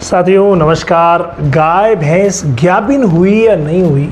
साथियों नमस्कार। गाय भैंस गाभिन हुई या नहीं हुई,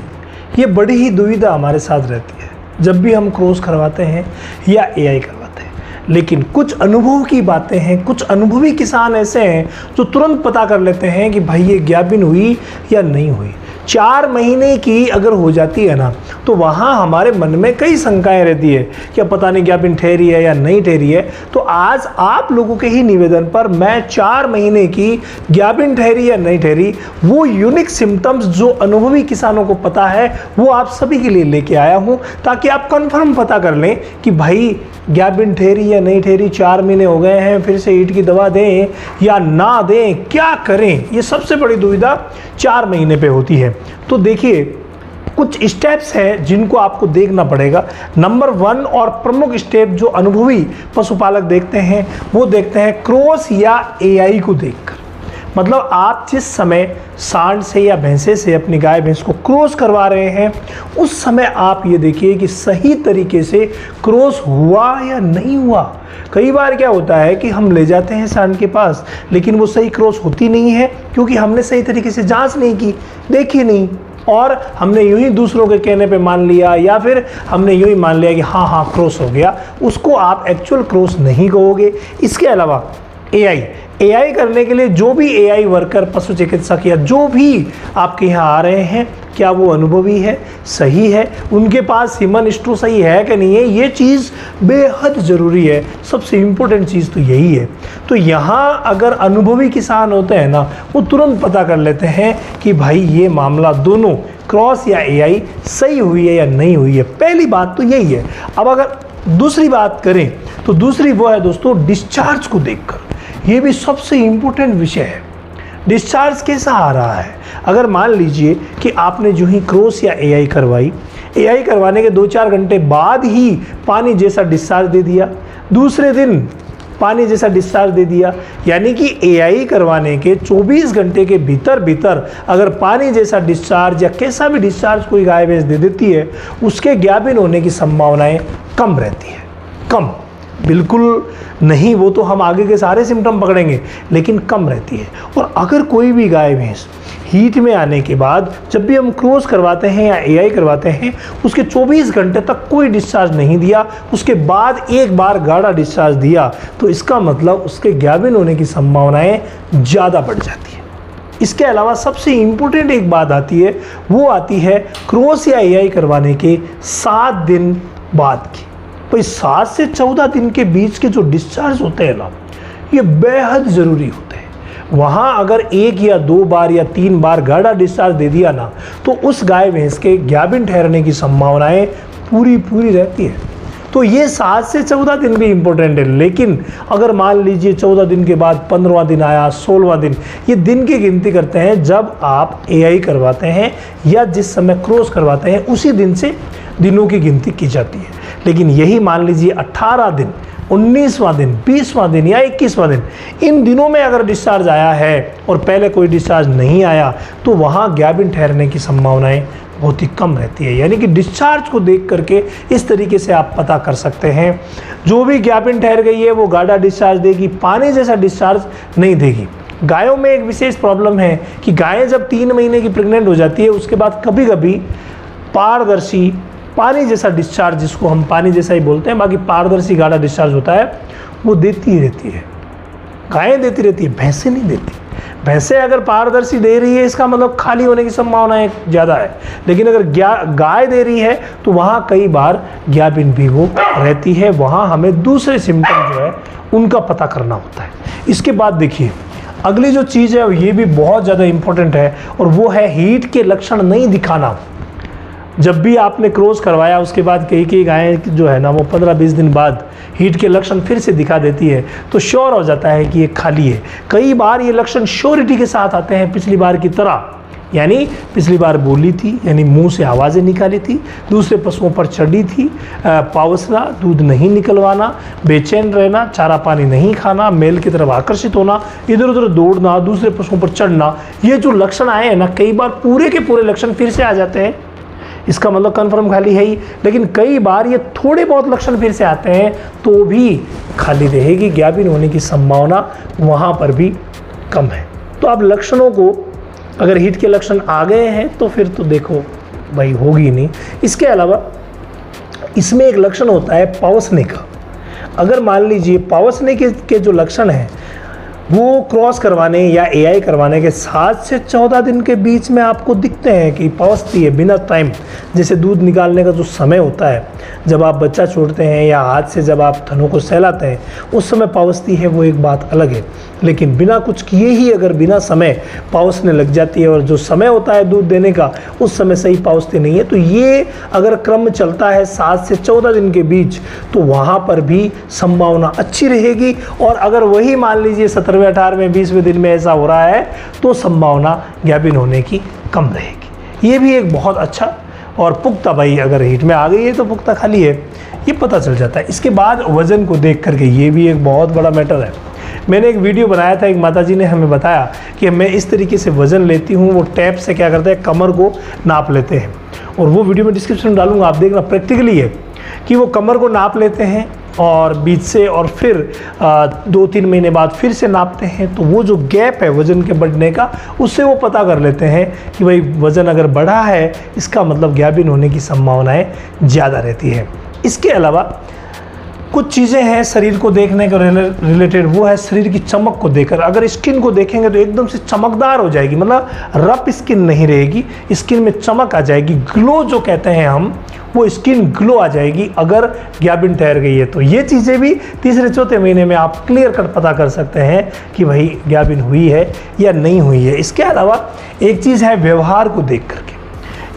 ये बड़ी ही दुविधा हमारे साथ रहती है जब भी हम क्रॉस करवाते हैं या एआई करवाते हैं। लेकिन कुछ अनुभव की बातें हैं, कुछ अनुभवी किसान ऐसे हैं जो तुरंत पता कर लेते हैं कि भाई ये गाभिन हुई या नहीं हुई। 4 महीने की अगर हो जाती है ना, तो वहाँ हमारे मन में कई शंकाएं रहती है कि अब पता नहीं गाभिन ठहरी है या नहीं ठहरी है। तो आज आप लोगों के ही निवेदन पर मैं 4 महीने की गाभिन ठहरी या नहीं ठहरी, वो यूनिक सिम्टम्स जो अनुभवी किसानों को पता है वो आप सभी के लिए लेके आया हूँ, ताकि आप कंफर्म पता कर लें कि भाई गाभिन ठहरी या नहीं ठहरी। 4 महीने हो गए हैं, फिर से ईट की दवा दें या ना दें, क्या करें, ये सबसे बड़ी दुविधा 4 महीने पे होती है। तो देखिए कुछ स्टेप्स हैं जिनको आपको देखना पड़ेगा। नंबर 1 और प्रमुख स्टेप जो अनुभवी पशुपालक देखते हैं वो देखते हैं क्रॉस या एआई को देखकर। मतलब आप जिस समय सांड से या भैंसे से अपनी गाय भैंस को क्रॉस करवा रहे हैं, उस समय आप ये देखिए कि सही तरीके से क्रॉस हुआ या नहीं हुआ। कई बार क्या होता है कि हम ले जाते हैं सांड के पास, लेकिन वो सही क्रॉस होती नहीं है क्योंकि हमने सही तरीके से जांच नहीं की, देखी नहीं, और हमने यूं ही दूसरों के कहने पे मान लिया, या फिर हमने यूं ही मान लिया कि हाँ क्रॉस हो गया। उसको आप एक्चुअल क्रॉस नहीं कहोगे। इसके अलावा एआई करने के लिए जो भी एआई वर्कर, पशु चिकित्सक या जो भी आपके यहाँ आ रहे हैं, क्या वो अनुभवी है, सही है, उनके पास ह्यूमन हिस्ट्री सही है कि नहीं है, ये चीज़ बेहद ज़रूरी है। सबसे इम्पोर्टेंट चीज़ तो यही है। तो यहाँ अगर अनुभवी किसान होते हैं ना, वो तुरंत पता कर लेते हैं कि भाई ये मामला दोनों क्रॉस या एआई सही हुई है या नहीं हुई है। पहली बात तो यही है। अब अगर दूसरी बात करें तो दूसरी वो है दोस्तों डिस्चार्ज को देखकर। ये भी सबसे इम्पोर्टेंट विषय है। डिस्चार्ज कैसा आ रहा है। अगर मान लीजिए कि आपने जो ही क्रॉस या एआई करवाई, एआई करवाने के 2-4 घंटे बाद ही पानी जैसा डिस्चार्ज दे दिया, दूसरे दिन पानी जैसा डिस्चार्ज दे दिया, यानी कि एआई करवाने के 24 घंटे के भीतर अगर पानी जैसा डिस्चार्ज या कैसा भी डिस्चार्ज कोई गाय भैंस दे देती है, उसके गाभिन होने की संभावनाएं कम रहती है। कम बिल्कुल नहीं, वो तो हम आगे के सारे सिम्टम पकड़ेंगे, लेकिन कम रहती है। और अगर कोई भी गाय भैंस हीट में आने के बाद जब भी हम क्रॉस करवाते हैं या एआई करवाते हैं, उसके 24 घंटे तक कोई डिस्चार्ज नहीं दिया, उसके बाद एक बार गाढ़ा डिस्चार्ज दिया, तो इसका मतलब उसके गाभिन होने की संभावनाएं ज़्यादा बढ़ जाती है। इसके अलावा सबसे इम्पोर्टेंट एक बात आती है, वो आती है क्रॉस या एआई करवाने के 7 दिन बाद की। भाई 7 से 14 दिन के बीच के जो डिस्चार्ज होते हैं ना, ये बेहद ज़रूरी होते हैं। वहाँ अगर 1 या 2 बार या 3 बार गाढ़ा डिस्चार्ज दे दिया ना, तो उस गाय भैंस के गाभिन ठहरने की संभावनाएं पूरी रहती है। तो ये 7 से 14 दिन भी इम्पोर्टेंट है। लेकिन अगर मान लीजिए 14 दिन के बाद 15वां दिन आया, 16वां दिन, ये दिन की गिनती करते हैं जब आप एआई करवाते हैं या जिस समय क्रॉस करवाते हैं, उसी दिन से दिनों की गिनती की जाती है। लेकिन यही मान लीजिए 18 दिन, 19वां दिन, 20वां दिन या 21वां दिन, इन दिनों में अगर डिस्चार्ज आया है और पहले कोई डिस्चार्ज नहीं आया, तो वहाँ गाभिन ठहरने की संभावनाएं बहुत ही कम रहती है। यानी कि डिस्चार्ज को देख करके इस तरीके से आप पता कर सकते हैं। जो भी गाभिन ठहर गई है वो गाढ़ा डिस्चार्ज देगी, पानी जैसा डिस्चार्ज नहीं देगी। गायों में एक विशेष प्रॉब्लम है कि गायें जब 3 महीने की प्रेग्नेंट हो जाती है, उसके बाद कभी कभी पारदर्शी पानी जैसा डिस्चार्ज, जिसको हम पानी जैसा ही बोलते हैं, बाकी पारदर्शी गाढ़ा डिस्चार्ज होता है, वो देती ही रहती है। गायें देती रहती है, भैंसें नहीं देती। भैंसें अगर पारदर्शी दे रही है, इसका मतलब खाली होने की संभावनाएं ज़्यादा है। लेकिन अगर गाय दे रही है तो वहाँ कई बार गाभिन भी वो रहती है। वहाँ हमें दूसरे सिम्टम जो है उनका पता करना होता है। इसके बाद देखिए अगली जो चीज़ है ये भी बहुत ज़्यादा इम्पोर्टेंट है, और वो है हीट के लक्षण नहीं दिखाना। जब भी आपने क्रॉस करवाया उसके बाद कई गायें जो है ना, वो 15-20 दिन बाद हीट के लक्षण फिर से दिखा देती है, तो श्योर हो जाता है कि ये खाली है। कई बार ये लक्षण श्योरिटी के साथ आते हैं पिछली बार की तरह, यानी पिछली बार बोली थी, यानी मुंह से आवाज़ें निकाली थी, दूसरे पशुओं पर चढ़ी थी, पावसना, दूध नहीं निकलवाना, बेचैन रहना, चारा पानी नहीं खाना, मेल की तरफ आकर्षित होना, इधर उधर दौड़ना, दूसरे पशुओं पर चढ़ना, ये जो लक्षण आए हैं ना, कई बार पूरे के पूरे लक्षण फिर से आ जाते हैं। इसका मतलब कन्फर्म खाली है ही। लेकिन कई बार ये थोड़े बहुत लक्षण फिर से आते हैं तो भी खाली रहेगी, गाभिन होने की संभावना वहाँ पर भी कम है। तो आप लक्षणों को, अगर हीट के लक्षण आ गए हैं तो फिर तो देखो भाई होगी नहीं। इसके अलावा इसमें एक लक्षण होता है पवसने का। अगर मान लीजिए पवसने के जो लक्षण हैं वो क्रॉस करवाने या एआई करवाने के 7 से 14 दिन के बीच में आपको दिखते हैं कि पवसती है बिना टाइम, जैसे दूध निकालने का जो समय होता है जब आप बच्चा छोड़ते हैं या हाथ से जब आप थनों को सहलाते हैं उस समय पवसती है, वो एक बात अलग है। लेकिन बिना कुछ किए ही अगर बिना समय पवसने लग जाती है और जो समय होता है दूध देने का उस समय सही पवसती नहीं है, तो ये अगर क्रम चलता है 7 से 14 दिन के बीच तो वहाँ पर भी संभावना अच्छी रहेगी। और अगर वही मान लीजिए 17वें 18वें 20वें दिन में ऐसा हो रहा है तो संभावना ज्ञापिन होने की कम रहेगी। ये भी एक बहुत अच्छा और पुख्ता, भाई अगर हीट में आ गई है तो पुख्ता खाली है, ये पता चल जाता है। इसके बाद वज़न को देख करके, ये भी एक बहुत बड़ा मैटर है। मैंने एक वीडियो बनाया था, एक माताजी ने हमें बताया कि मैं इस तरीके से वज़न लेती हूँ, वो टैप से क्या करते हैं कमर को नाप लेते हैं, और वो वीडियो मैं डिस्क्रिप्शन में डालूंगा, आप देखना। प्रैक्टिकली है कि वो कमर को नाप लेते हैं और बीच से, और फिर 2-3 महीने बाद फिर से नापते हैं, तो वो जो गैप है वज़न के बढ़ने का उससे वो पता कर लेते हैं कि भाई वज़न अगर बढ़ा है इसका मतलब ज्ञापिन होने की संभावनाएं ज़्यादा रहती है। इसके अलावा कुछ चीज़ें हैं शरीर को देखने के रिलेटेड, वो है शरीर की चमक को देखकर। अगर स्किन को देखेंगे तो एकदम से चमकदार हो जाएगी, मतलब रफ स्किन नहीं रहेगी, स्किन में चमक आ जाएगी, ग्लो जो कहते हैं हम, वो स्किन ग्लो आ जाएगी अगर ज्ञापिन ठहर गई है। तो ये चीज़ें भी 3-4 महीने में आप क्लियर कट पता कर सकते हैं कि भाई ज्ञापिन हुई है या नहीं हुई है। इसके अलावा एक चीज़ है व्यवहार को देख करके।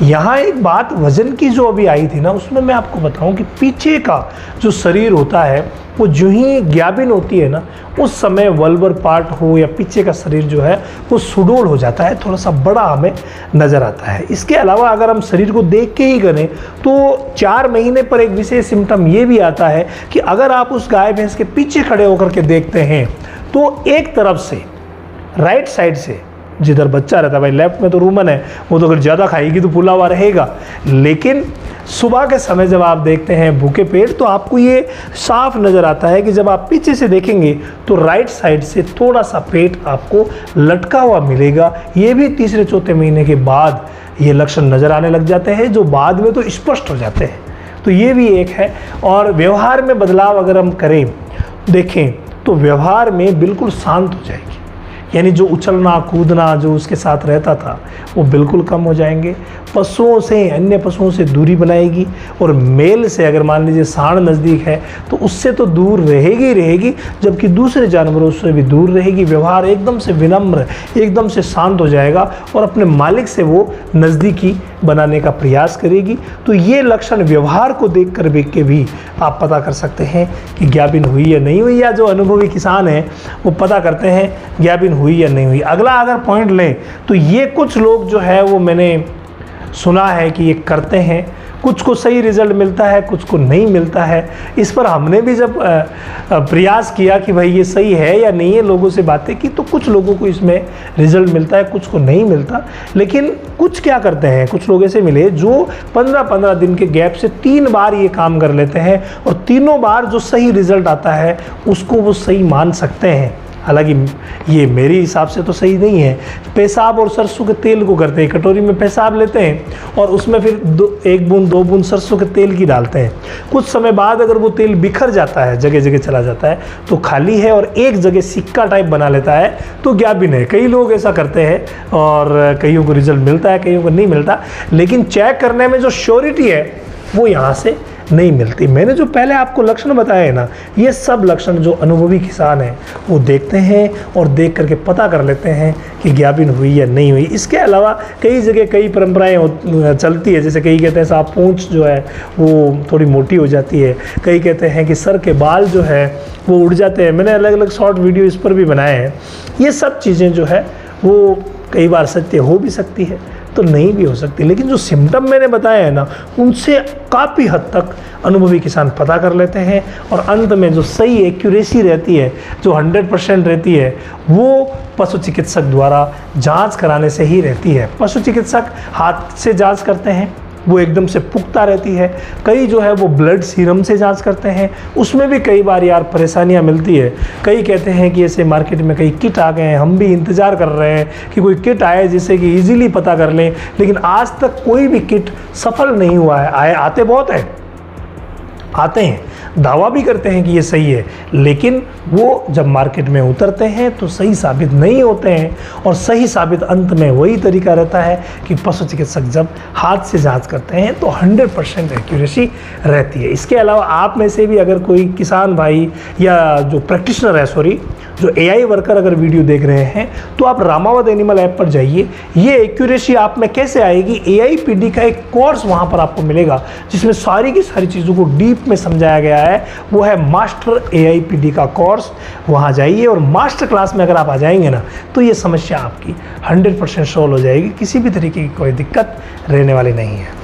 यहाँ एक बात वज़न की जो अभी आई थी ना, उसमें मैं आपको बताऊं कि पीछे का जो शरीर होता है वो जो ही ज्ञापिन होती है ना उस समय वल्बर पार्ट हो या पीछे का शरीर जो है वो सुडौल हो जाता है, थोड़ा सा बड़ा हमें नज़र आता है। इसके अलावा अगर हम शरीर को देख के ही करें तो 4 महीने पर एक विशेष सिम्टम ये भी आता है कि अगर आप उस गाय भैंस के पीछे खड़े होकर के देखते हैं तो एक तरफ से राइट साइड से जिधर बच्चा रहता है, भाई लेफ्ट में तो रूमन है, वो तो अगर ज़्यादा खाएगी तो फूला हुआ रहेगा, लेकिन सुबह के समय जब आप देखते हैं भूखे पेट तो आपको ये साफ नज़र आता है कि जब आप पीछे से देखेंगे तो राइट साइड से थोड़ा सा पेट आपको लटका हुआ मिलेगा। ये भी 3-4 महीने के बाद ये लक्षण नज़र आने लग जाते हैं, जो बाद में तो स्पष्ट हो जाते हैं। तो ये भी एक है। और व्यवहार में बदलाव अगर हम करें देखें तो व्यवहार में बिल्कुल शांत हो जाएगी, यानी जो उछलना कूदना जो उसके साथ रहता था वो बिल्कुल कम हो जाएंगे। पशुओं से, अन्य पशुओं से दूरी बनाएगी, और मेल से अगर मान लीजिए सांड नज़दीक है तो उससे तो दूर रहेगी ही रहेगी, जबकि दूसरे जानवरों से भी दूर रहेगी। व्यवहार एकदम से विनम्र, एकदम से शांत हो जाएगा और अपने मालिक से वो नज़दीकी बनाने का प्रयास करेगी। तो ये लक्षण व्यवहार को देख कर के भी आप पता कर सकते हैं कि ज्ञापिन हुई या नहीं हुई, या जो अनुभवी किसान हैं वो पता करते हैं ज्ञापिन हुई या नहीं हुई। अगला अगर पॉइंट लें तो ये कुछ लोग जो है वो मैंने सुना है कि ये करते हैं, कुछ को सही रिज़ल्ट मिलता है, कुछ को नहीं मिलता है। इस पर हमने भी जब प्रयास किया कि भाई ये सही है या नहीं है, लोगों से बातें की, तो कुछ लोगों को इसमें रिज़ल्ट मिलता है, कुछ को नहीं मिलता। लेकिन कुछ क्या करते हैं, कुछ लोग ऐसे मिले जो 15-15 दिन के गैप से 3 बार ये काम कर लेते हैं, और तीनों बार जो सही रिज़ल्ट आता है उसको वो सही मान सकते हैं। हालांकि ये मेरे हिसाब से तो सही नहीं है। पेशाब और सरसों के तेल को करते हैं, कटोरी में पेशाब लेते हैं और उसमें फिर 1 बूंद 2 बूंद सरसों के तेल की डालते हैं। कुछ समय बाद अगर वो तेल बिखर जाता है, जगह जगह चला जाता है, तो खाली है और एक जगह सिक्का टाइप बना लेता है, तो ज्ञापिन है। कई लोग ऐसा करते हैं और कईयों को रिजल्ट मिलता है, कईयों को नहीं मिलता, लेकिन चेक करने में जो श्योरिटी है वो यहाँ से नहीं मिलती। मैंने जो पहले आपको लक्षण बताए हैं ना, ये सब लक्षण जो अनुभवी किसान हैं वो देखते हैं और देख करके पता कर लेते हैं कि ज्ञापिन हुई या नहीं हुई। इसके अलावा कई जगह कई परंपराएं चलती है, जैसे कई कहते हैं साहब पूंछ जो है वो थोड़ी मोटी हो जाती है, कई कहते हैं कि सर के बाल जो है वो उड़ जाते हैं। मैंने अलग अलग शॉर्ट वीडियो इस पर भी बनाए हैं। ये सब चीज़ें जो है वो कई बार सत्य हो भी सकती है तो नहीं भी हो सकती, लेकिन जो सिम्टम मैंने बताए हैं ना उनसे काफ़ी हद तक अनुभवी किसान पता कर लेते हैं, और अंत में जो सही एक्यूरेसी रहती है, जो 100% रहती है, वो पशु चिकित्सक द्वारा जांच कराने से ही रहती है। पशु चिकित्सक हाथ से जांच करते हैं, वो एकदम से पुख्ता रहती है। कई जो है वो ब्लड सीरम से जांच करते हैं, उसमें भी कई बार यार परेशानियां मिलती है। कई कहते हैं कि ऐसे मार्केट में कई किट आ गए हैं, हम भी इंतज़ार कर रहे हैं कि कोई किट आए जिससे कि ईजिली पता कर लें, लेकिन आज तक कोई भी किट सफल नहीं हुआ है। आते बहुत हैं, आते हैं, दावा भी करते हैं कि ये सही है, लेकिन वो जब मार्केट में उतरते हैं तो सही साबित नहीं होते हैं। और सही साबित अंत में वही तरीका रहता है कि पशु चिकित्सक जब हाथ से जांच करते हैं तो 100% एक्यूरेसी रहती है। इसके अलावा आप में से भी अगर कोई किसान भाई या जो प्रैक्टिशनर है, सॉरी, जो AI वर्कर अगर वीडियो देख रहे हैं, तो आप रामावत एनिमल ऐप पर जाइए। ये एक्यूरेसी आप में कैसे आएगी, AIPD का एक कोर्स वहाँ पर आपको मिलेगा जिसमें सारी की सारी चीज़ों को डीप में समझाया गया है। वो है मास्टर AIPD का कोर्स। वहाँ जाइए और मास्टर क्लास में अगर आप आ जाएंगे ना, तो ये समस्या आपकी 100% सॉल्व हो जाएगी। किसी भी तरीके की कोई दिक्कत रहने वाली नहीं है।